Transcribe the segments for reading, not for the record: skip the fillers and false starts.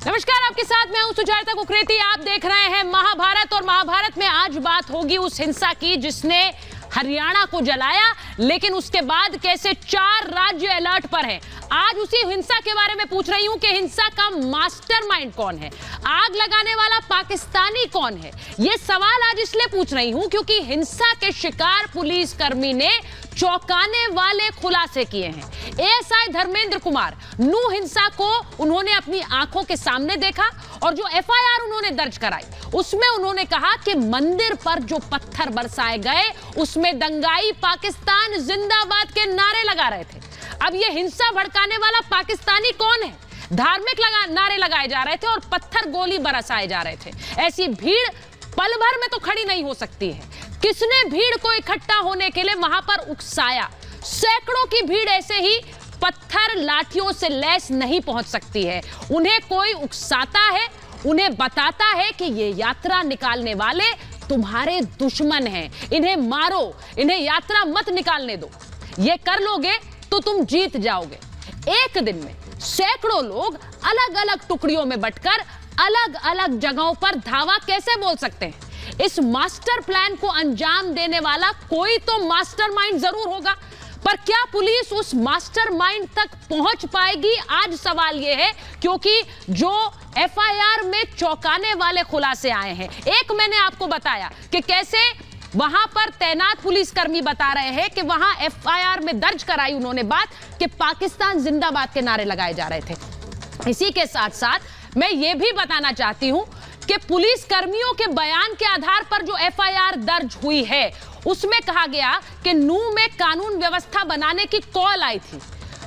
नमस्कार, आपके साथ मैं हूं सुजाता कुकरेती। आप देख रहे हैं महाभारत और महाभारत में आज बात होगी उस हिंसा की जिसने हरियाणा को जलाया, लेकिन उसके बाद कैसे 4 राज्य अलर्ट पर हैं। आज उसी हिंसा के बारे में पूछ रही हूं कि हिंसा का मास्टरमाइंड कौन है, आग लगाने वाला पाकिस्तानी कौन है। यह सवाल आज इसलिए पूछ रही हूं क्योंकि हिंसा के शिकार पुलिसकर्मी ने चौंकाने वाले खुलासे किए हैं। एएसआई धर्मेंद्र कुमार नू हिंसा को उन्होंने अपनी आंखों के सामने देखा और जो एफआईआर उन्होंने दर्ज कराई उसमें उन्होंने कहा कि मंदिर पर जो पत्थर बरसाए गए उसमें दंगाई पाकिस्तान जिंदाबाद के नारे लगा रहे थे। अब यह हिंसा भड़काने वाला पाकिस्तानी कौन है? धार्मिक नारे लगाए जा रहे थे और पत्थर गोली बरसाए जा रहे थे। ऐसी भीड़ पल भर में तो खड़ी नहीं हो सकती है। किसने भीड़ को इकट्ठा होने के लिए वहां पर उकसाया? सैकड़ों की भीड़ ऐसे ही पत्थर लाठियों से लैस नहीं पहुंच सकती है। उन्हें कोई उकसाता है, उन्हें बताता है कि ये यात्रा निकालने वाले तुम्हारे दुश्मन हैं, इन्हें मारो, इन्हें यात्रा मत निकालने दो। ये कर लोगे तो तुम जीत जाओगे। एक दिन में सैकड़ों लोग अलग अलग टुकड़ियों में बंटकर अलग अलग जगहों पर धावा कैसे बोल सकते हैं? इस मास्टर प्लान को अंजाम देने वाला कोई तो मास्टरमाइंड जरूर होगा, पर क्या पुलिस उस मास्टरमाइंड तक पहुंच पाएगी? आज सवाल यह है, क्योंकि जो एफआईआर में चौंकाने वाले खुलासे आए हैं। एक मैंने आपको बताया कि कैसे वहां पर तैनात पुलिसकर्मी बता रहे हैं कि वहां एफआईआर में दर्ज कराई उन्होंने बात कि पाकिस्तान जिंदाबाद के नारे लगाए जा रहे थे। इसी के साथ साथ मैं ये भी बताना चाहती हूं कि पुलिस कर्मियों के बयान के आधार पर जो एफआईआर दर्ज हुई है उसमें कहा गया कि नू में कानून व्यवस्था बनाने की कॉल आई थी।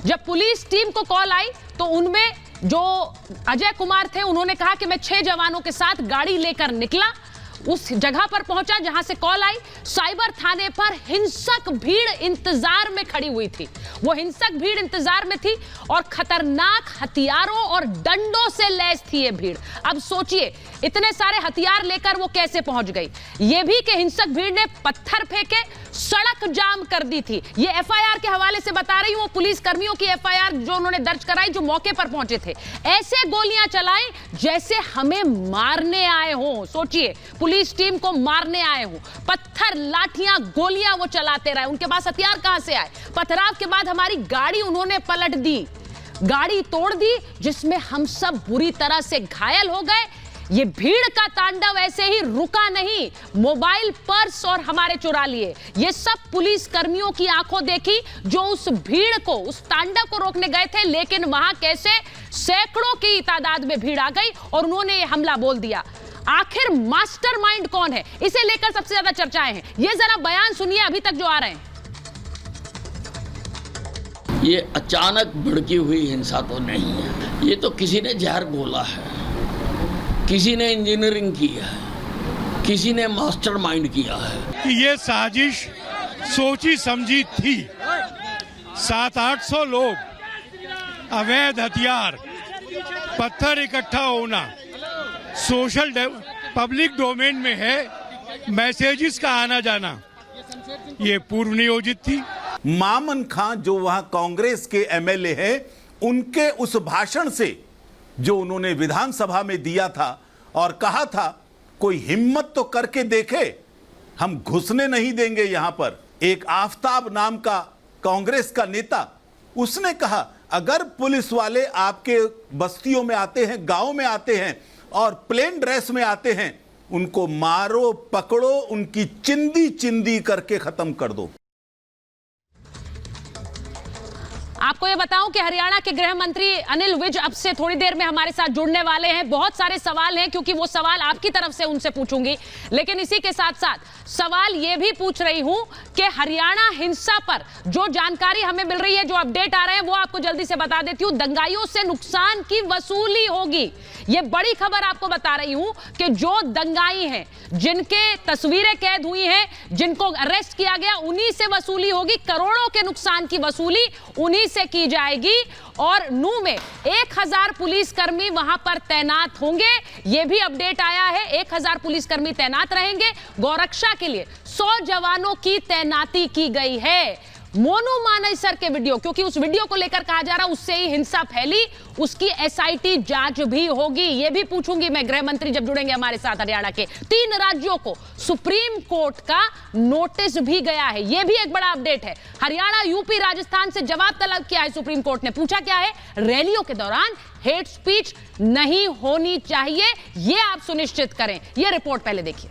जब पुलिस टीम को कॉल आई तो उनमें जो अजय कुमार थे उन्होंने कहा कि मैं 6 जवानों के साथ गाड़ी लेकर निकला, उस जगह पर पहुंचा जहां से कॉल आई। साइबर थाने पर हिंसक भीड़ इंतजार में खड़ी हुई थी। वो हिंसक भीड़ इंतजार में थी और खतरनाक हथियारों और डंडों से लैस थी ये भीड़। अब सोचिए इतने सारे हथियार लेकर वो कैसे पहुंच गई। ये भी कि हिंसक भीड़ ने पत्थर फेंके, सड़क जाम कर दी थी। ये एफआईआर के हवाले से बता रही हूं, पुलिस कर्मियों की एफआईआर जो उन्होंने दर्ज कराई, जो मौके पर पहुंचे थे। ऐसे गोलियां चलाई जैसे हमें मारने आए हों। सोचिए, पुलिस टीम को मारने आए हों। पत्थर, लाठियां, गोलियां वो चलाते रहे। उनके पास हथियार कहां से आए? पथराव के बाद हमारी गाड़ी उन्होंने पलट दी, गाड़ी तोड़ दी, जिसमें हम सब बुरी तरह से घायल हो गए। ये भीड़ का तांडव ऐसे ही रुका नहीं। मोबाइल, पर्स और हमारे चुरा लिए। ये सब पुलिस कर्मियों की आंखों देखी जो उस भीड़ को, उस तांडव को रोकने गए थे, लेकिन वहां कैसे सैकड़ों की तादाद में भीड़ आ गई और उन्होंने ये हमला बोल दिया। आखिर मास्टरमाइंड कौन है? इसे लेकर सबसे ज्यादा चर्चाएं हैं। ये जरा बयान सुनिए अभी तक जो आ रहे हैं। ये अचानक भड़की हुई हिंसा तो नहीं है, ये तो किसी ने जहर घोला है, किसी ने इंजीनियरिंग की है, किसी ने मास्टरमाइंड किया है। कि ये साजिश सोची समझी थी। 700-800 लोग, अवैध हथियार, पत्थर इकट्ठा होना, सोशल पब्लिक डोमेन में है, मैसेजेस का आना जाना, ये पूर्व नियोजित थी। मामन खां जो वहां कांग्रेस के एमएलए हैं, उनके उस भाषण से जो उन्होंने विधानसभा में दिया था और कहा था कोई हिम्मत तो करके देखे, हम घुसने नहीं देंगे यहां पर। एक आफताब नाम का कांग्रेस का नेता, उसने कहा अगर पुलिस वाले आपके बस्तियों में आते हैं, गांव में आते हैं और प्लेन ड्रेस में आते हैं, उनको मारो, पकड़ो, उनकी चिंदी चिंदी करके खत्म कर दो। आपको ये बताऊं कि हरियाणा के गृह मंत्री अनिल विज अब से थोड़ी देर में हमारे साथ जुड़ने वाले हैं। बहुत सारे सवाल हैं क्योंकि वो सवाल आपकी तरफ से उनसे पूछूंगी, लेकिन इसी के साथ साथ सवाल ये भी पूछ रही हूं कि हरियाणा हिंसा पर जो जानकारी हमें मिल रही है, जो अपडेट आ रहे हैं, वो आपको जल्दी से बता देती हूं। दंगाइयों से नुकसान की वसूली होगी। ये बड़ी खबर आपको बता रही हूं कि जो दंगाई हैं, जिनके तस्वीरें कैद हुई हैं, जिनको अरेस्ट किया गया, उन्हीं से वसूली होगी। करोड़ों के नुकसान की वसूली उन्हीं से की जाएगी और नू में 1000 पुलिसकर्मी वहां पर तैनात होंगे। यह भी अपडेट आया है, 1000 पुलिसकर्मी तैनात रहेंगे। गौरक्षा के लिए 100 जवानों की तैनाती की गई है। मोनू मानेसर के वीडियो, क्योंकि उस वीडियो को लेकर कहा जा रहा उससे ही हिंसा फैली, उसकी एसआईटी जांच भी होगी। यह भी पूछूंगी मैं गृह मंत्री जब जुड़ेंगे हमारे साथ। हरियाणा के 3 राज्यों को सुप्रीम कोर्ट का नोटिस भी गया है, यह भी एक बड़ा अपडेट है। हरियाणा, यूपी, राजस्थान से जवाब तलब किया है सुप्रीम कोर्ट ने। पूछा क्या है? रैलियों के दौरान हेट स्पीच नहीं होनी चाहिए, यह आप सुनिश्चित करें। यह रिपोर्ट पहले देखिए।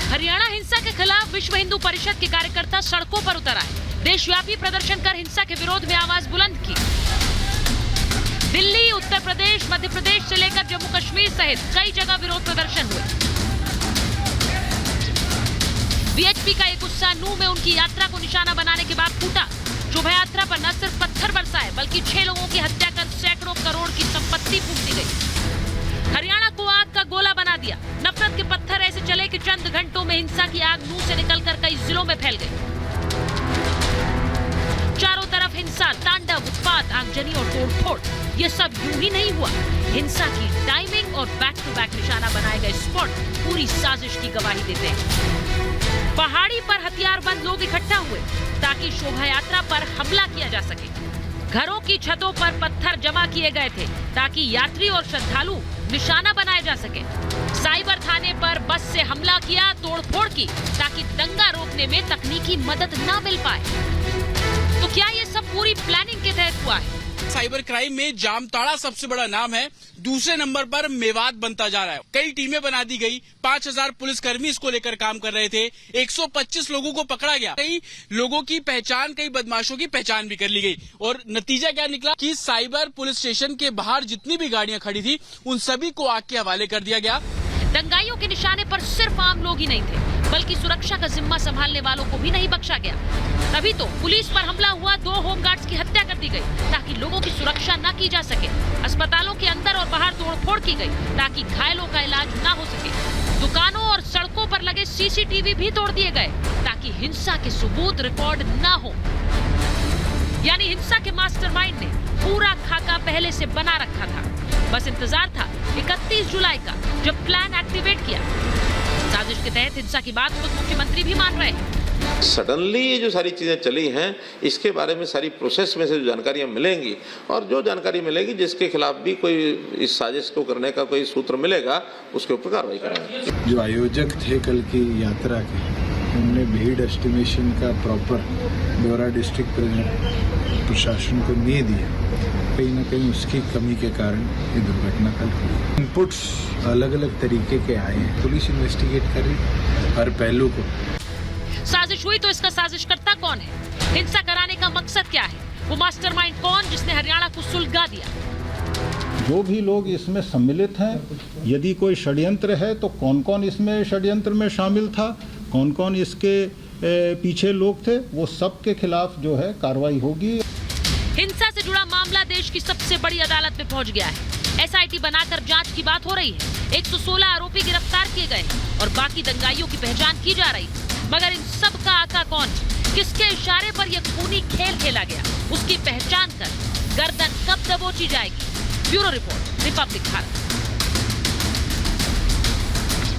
हरियाणा हिंसा के खिलाफ विश्व हिंदू परिषद के कार्यकर्ता सड़कों पर उतर आए। देशव्यापी प्रदर्शन कर हिंसा के विरोध में आवाज बुलंद की। दिल्ली, उत्तर प्रदेश, मध्य प्रदेश से लेकर जम्मू कश्मीर सहित कई जगह विरोध प्रदर्शन हुए। बीएचपी का एक गुस्सा नूह में उनकी यात्रा को निशाना बनाने के बाद फूटा। शोभा यात्रा पर न सिर्फ पत्थर बरसाए बल्कि 6 लोगों की हत्या कर सैकड़ों करोड़ की संपत्ति फूंक दी गई। हरियाणा को आग का गोला बना दिया। नफरत के पत्थर ऐसे चले कि चंद घंटों में हिंसा की आग नूह से निकलकर कई जिलों में फैल गई। चारों तरफ हिंसा, तांडव, उत्पात, आगजनी और तोड़फोड़। ये सब यूं ही नहीं हुआ। हिंसा की टाइमिंग और बैक टू बैक निशाना बनाए गए स्पॉट पूरी साजिश की गवाही देते हैं। पहाड़ी पर हथियारबंद लोग इकट्ठा हुए ताकि शोभा यात्रा पर हमला किया जा सके। घरों की छतों पर पत्थर जमा किए गए थे ताकि यात्री और श्रद्धालु निशाना बनाए जा सके। साइबर थाने पर बस से हमला किया, तोड़फोड़ की ताकि दंगा रोकने में तकनीकी मदद ना मिल पाए। तो क्या ये सब पूरी प्लानिंग के तहत हुआ है? साइबर क्राइम में जामताड़ा सबसे बड़ा नाम है। दूसरे नंबर पर मेवात बनता जा रहा है। कई टीमें बना दी गई। 5000 पुलिसकर्मी इसको लेकर काम कर रहे थे। 125 लोगों को पकड़ा गया। कई लोगों की पहचान, कई बदमाशों की पहचान भी कर ली गई। और नतीजा क्या निकला कि साइबर पुलिस स्टेशन के बाहर जितनी भी गाड़ियां खड़ी थी उन सभी को आग के हवाले कर दिया गया। दंगाइयों के निशाने पर सिर्फ आम लोग ही नहीं थे बल्कि सुरक्षा का जिम्मा संभालने वालों को भी नहीं बख्शा गया। तभी तो पुलिस पर हमला हुआ, 2 होमगार्ड्स की हत्या कर दी गई ताकि लोगों की सुरक्षा न की जा सके। अस्पतालों के अंदर और बाहर तोड़फोड़ की गई ताकि घायलों का इलाज न हो सके। दुकानों और सड़कों पर लगे सीसीटीवी भी तोड़ दिए गए ताकि हिंसा के सबूत रिकॉर्ड न हो। यानी हिंसा के मास्टरमाइंड ने पूरा खाका पहले से बना रखा था। बस इंतजार था 31 जुलाई का, जब प्लान एक्टिवेट किया। साजिश के तहत हिंसा की बात खुद मुख्यमंत्री भी मान रहे हैं। सडनली ये जो सारी चीजें चली हैं, इसके बारे में सारी प्रोसेस में से जो जानकारियां मिलेंगी और जो जानकारी मिलेगी जिसके खिलाफ भी कोई इस साजिश को करने का कोई सूत्र मिलेगा उसके ऊपर कार्रवाई करेंगे। जो आयोजक थे कल की यात्रा के, उन्होंने भीड़ एस्टिमेशन का प्रॉपर ब्यौरा डिस्ट्रिक्ट प्रशासन को नहीं दिया। कहीं ना कहीं उसकी कमी के कारण ये दुर्घटना कल हुई। इनपुट्स अलग अलग तरीके के आए हैं। पुलिस इन्वेस्टिगेट कर रही है हर पहलू को। साजिश हुई तो इसका साजिशकर्ता कौन है? हिंसा कराने का मकसद क्या है? वो मास्टरमाइंड कौन जिसने हरियाणा को सुलगा दिया? जो भी लोग इसमें सम्मिलित हैं, यदि कोई षड्यंत्र है तो कौन कौन इसमें षड्यंत्र में शामिल था, कौन कौन इसके पीछे लोग थे, वो सब के खिलाफ जो है कार्रवाई होगी। हिंसा से जुड़ा मामला देश की सबसे बड़ी अदालत में पहुंच गया है। एसआईटी बनाकर जांच की बात हो रही है। 116 आरोपी गिरफ्तार किए गए और बाकी दंगाइयों की पहचान की जा रही है। मगर इन सब का आका कौन? किसके इशारे पर यह खूनी खेल खेला गया? उसकी पहचान कर गर्दन कब दबोची जाएगी? Bureau report, Republic Bharat.